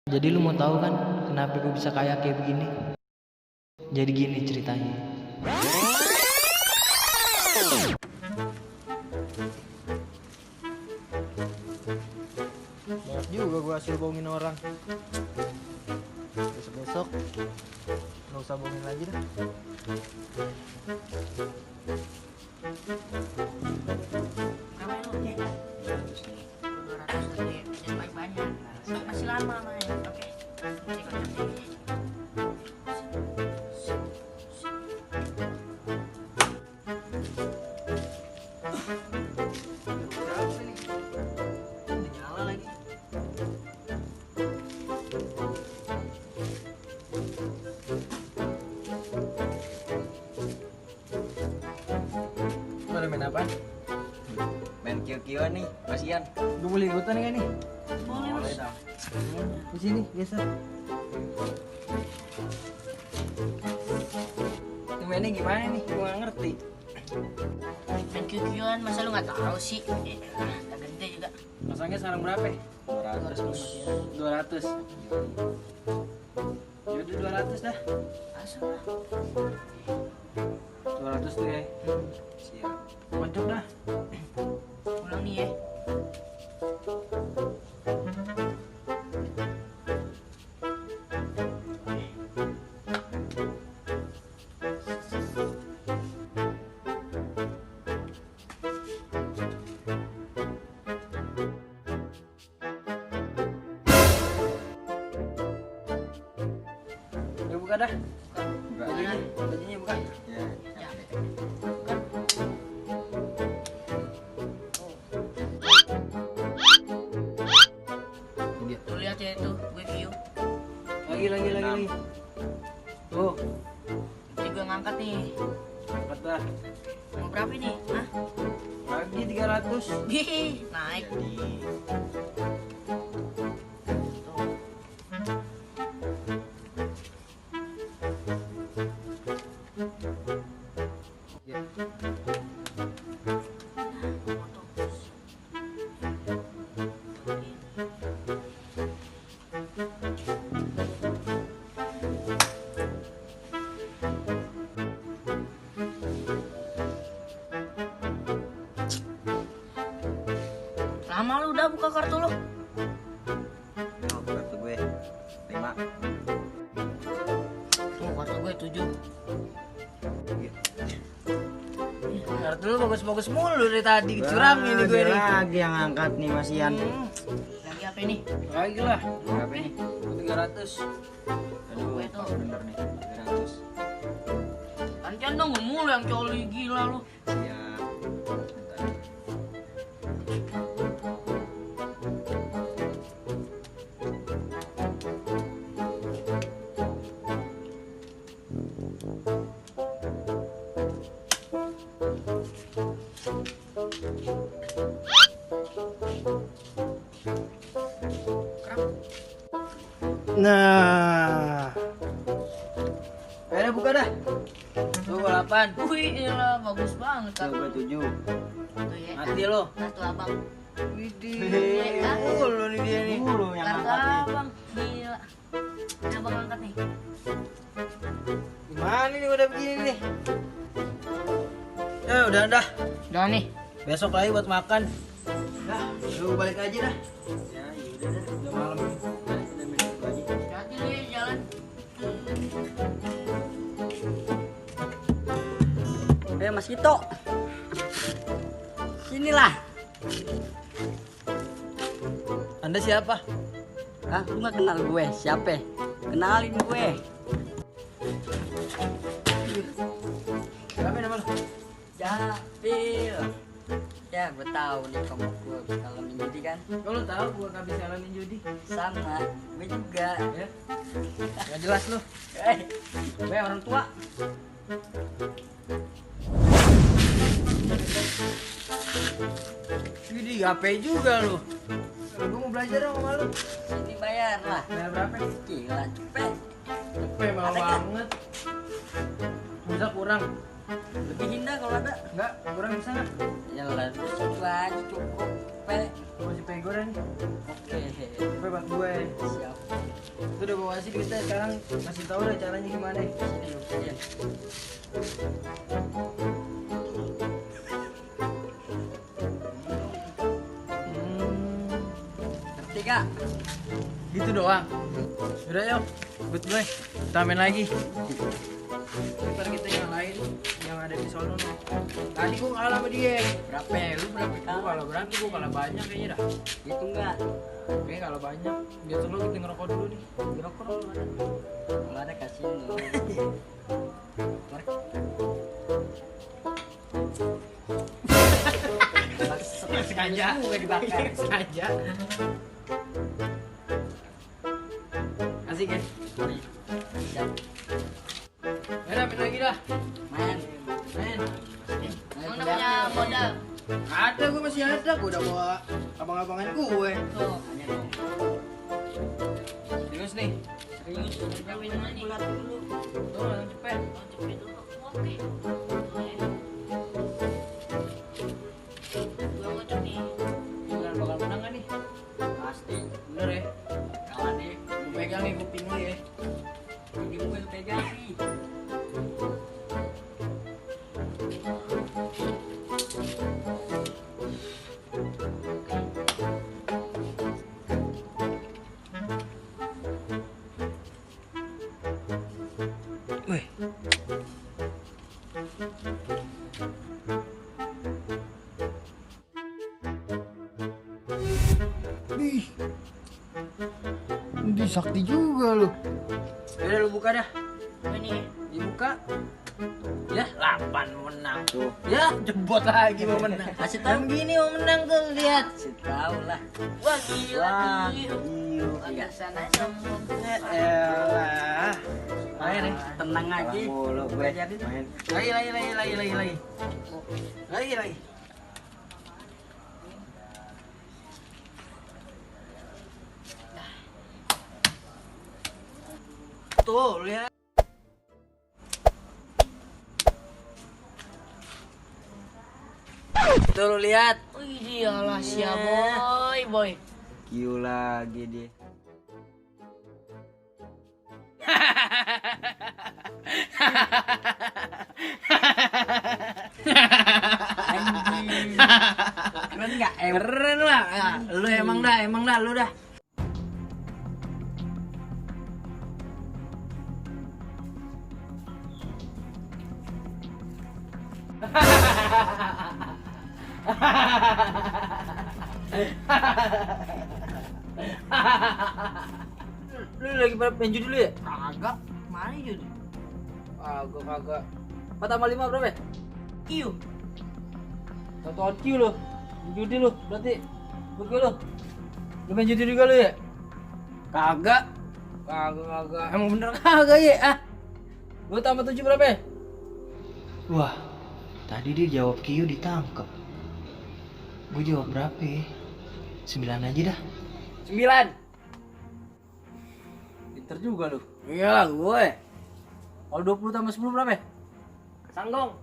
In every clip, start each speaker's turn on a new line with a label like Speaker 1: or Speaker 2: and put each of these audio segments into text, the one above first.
Speaker 1: Jadi lu mau tahu kan kenapa gue bisa kaya kayak begini? Jadi gini ceritanya.
Speaker 2: Banyak juga gue hasil bohongin orang. Besok-besok nggak usah bohongin lagi dah.
Speaker 3: Masih lama main, oke.
Speaker 2: Nyala lagi. Pada main apa?
Speaker 4: Main kio-kioan nih, kasihan.
Speaker 2: Gue boleh ikutan nggak nih?
Speaker 3: Boleh, Mas.
Speaker 4: dong.
Speaker 2: Di sini biasa.
Speaker 4: Ini mainnya gimana nih? Gue nggak ngerti.
Speaker 3: Main QQ-an, masa lu nggak tahu sih? Udah gede juga.
Speaker 2: Masangnya sekarang berapa?
Speaker 4: 200.
Speaker 2: 200. Yaudah 200 dah.
Speaker 3: Masuk lah.
Speaker 2: 200 tuh ya.
Speaker 4: Siap.
Speaker 2: Mantap dah.
Speaker 3: Pulang nih ya.
Speaker 2: Udah buka dah.
Speaker 4: Buka.
Speaker 2: Bajunya buka.
Speaker 4: Ya.
Speaker 3: Ya. Tuh lihat ya itu, gue view.
Speaker 2: Lagi. Tuh,
Speaker 3: Jadi gue ngangkat nih.
Speaker 2: angkat dah.
Speaker 3: Mau berapa nih? Hah?
Speaker 2: Lagi 300.
Speaker 3: Hihi, naik. Lama lu udah buka kartu lu?
Speaker 4: Oh, kartu gue 5.
Speaker 3: Tuh kartu gue 7.
Speaker 2: Kartu lu bagus-bagus mulu dari tadi. Curang ini gue nih.
Speaker 4: Lagi yang angkat nih Mas Ian.
Speaker 3: Lagi apa ini?
Speaker 2: Lagi lah.
Speaker 4: Berapa ini?
Speaker 2: 300.
Speaker 4: Aduh,
Speaker 3: Gue tuh.
Speaker 4: bener nih. 300.
Speaker 3: Gantian dong, gue mulu yang coli gila lu.
Speaker 4: Siap. Bentar.
Speaker 2: Nah. Ayo buka dah. Tuh 8.
Speaker 3: Wih, elah, bagus banget
Speaker 4: Tuh,
Speaker 3: kartu.
Speaker 4: gue 7.
Speaker 3: Tuh ya.
Speaker 2: Mati lo.
Speaker 3: Kartu abang.
Speaker 2: Widih. Mulu nih dia nih.
Speaker 4: Mulu yang
Speaker 3: Kartu
Speaker 4: angkat nih.
Speaker 3: abang. Gila. Ini abang angkat nih.
Speaker 2: Gimana nih udah begini nih? Ya udah dah.
Speaker 3: Udah nih.
Speaker 2: Besok lagi buat makan. Dah, lu balik aja dah.
Speaker 4: Ya, yaudah dah.
Speaker 2: Udah malam nih.
Speaker 4: Udah minum lagi.
Speaker 3: Hati lu ya jalan.
Speaker 5: Mas Kito, sinilah.
Speaker 2: Anda siapa?
Speaker 5: Ah, lu nggak kenal gue? Siapa? Kenalin gue.
Speaker 2: Siapa nama lu?
Speaker 5: Japil. Ya, gue tahu nih kamu gue kalau main judi kan.
Speaker 2: Kok lu tahu gua gak bisa main judi?
Speaker 5: Sama, gue juga.
Speaker 2: Ya. Gak jelas lu.
Speaker 5: Gue orang tua.
Speaker 2: Jadi gape juga lu. Kalau gue mau belajar dong sama lu.
Speaker 5: Sini bayar lah.
Speaker 2: Bayar berapa nih?
Speaker 5: Gila cepet.
Speaker 2: Cepet mahal banget. Bisa kurang?
Speaker 5: Lebihin dah kalau ada.
Speaker 2: Enggak, kurang bisa nggak?
Speaker 5: Ya lah, itu aja cukup. Cepet.
Speaker 2: Masih pego nih.
Speaker 5: Oke.
Speaker 2: Cepet buat gue.
Speaker 5: Siap.
Speaker 2: Itu udah bawa sih kita sekarang masih tahu deh caranya gimana.
Speaker 5: Sini lu sini. Ngerti kak?
Speaker 2: Gitu doang. Udah yuk, ikut gue. Kita main lagi. Ntar kita yang lain yang ada di sono nih. Tadi gue kalah sama dia.
Speaker 5: Berapa ya? Lu berapa
Speaker 2: Gue
Speaker 5: kali?
Speaker 2: kalah berapa? Gue kalah banyak kayaknya dah.
Speaker 5: Itu enggak?
Speaker 2: Kayaknya kalah banyak. Biar dulu kita ngerokok dulu nih.
Speaker 5: Ngerokok lu ada? Kalau ada kasih lu.
Speaker 2: Sengaja.
Speaker 5: Gue dibakar.
Speaker 2: Sengaja. Asik ya?
Speaker 5: Siap.
Speaker 2: Udah main lagi dah.
Speaker 5: Main.
Speaker 2: Main.
Speaker 3: Emang udah punya modal?
Speaker 2: Ada, gue masih ada. Gue udah bawa abang-abangan gue.
Speaker 5: Tuh, hanya dong.
Speaker 2: Serius nih.
Speaker 5: Serius.
Speaker 3: Berapa ini nih?
Speaker 5: Bulat dulu.
Speaker 2: Tuh, langsung cepet.
Speaker 3: Oh, cepet dulu. Oke. Gua ngocok nih.
Speaker 2: Beneran bakal menang kan nih?
Speaker 5: Pasti.
Speaker 2: Bener ya?
Speaker 5: Kawan nih.
Speaker 2: Gue pegang nih kuping lu ya.
Speaker 5: Ini gue pegang sih.
Speaker 2: Wih. Wih. Ini sakti juga lu. Udah lu buka dah.
Speaker 3: Ini.
Speaker 2: Dibuka. Ya, 8 menang tuh. Ya, jebot lagi mau menang.
Speaker 5: Kasih tahu.
Speaker 2: Yang gini mau menang tuh, lihat.
Speaker 5: Kasih tahu lah.
Speaker 3: Wah, gila.
Speaker 5: Wah,
Speaker 3: Gila.
Speaker 5: iyo.
Speaker 3: Agak sana sombong.
Speaker 2: Elah. Main nih.
Speaker 5: Tenang aja.
Speaker 4: Mulu gue.
Speaker 5: Jadi
Speaker 4: Main.
Speaker 2: Lagi. Lagi. Tuh, lihat. Tuh lu lihat.
Speaker 3: Wih, dialah siap boy, boy.
Speaker 4: Kiu lagi dia.
Speaker 5: anjing. Keren enggak?
Speaker 2: Keren lah. Ya, lu emang dah, lu dah. Lu lagi main judi dulu ya?
Speaker 3: Kagak. Mana judi?
Speaker 2: Kagak. 4 tambah 5 berapa ya?
Speaker 3: Kiu.
Speaker 2: Satu on Q lu. Judi lu, berarti buku lu. Lu main judi juga lu ya? Kagak. Emang bener kagak ya? Ah. Lu tambah 7 berapa ya? Wah, tadi dia jawab Q ditangkap. Gue jawab berapa ya? 9 aja dah. 9. Pinter juga lu. Iyalah gue. Kalau 20 tambah 10 berapa ya? Sanggong.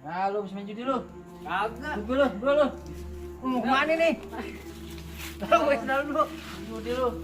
Speaker 2: Nah, lu bisa main judi lu. Kagak. Gue lu. Mau kemana nih? Tahu gue kenal dulu. Judi lu.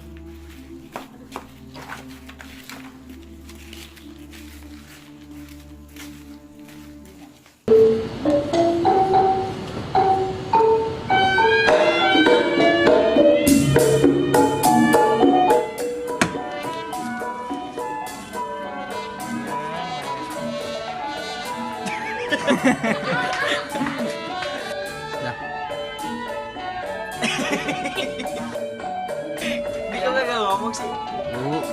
Speaker 4: Dia kok gak ngomong sih?
Speaker 2: Lu, 2,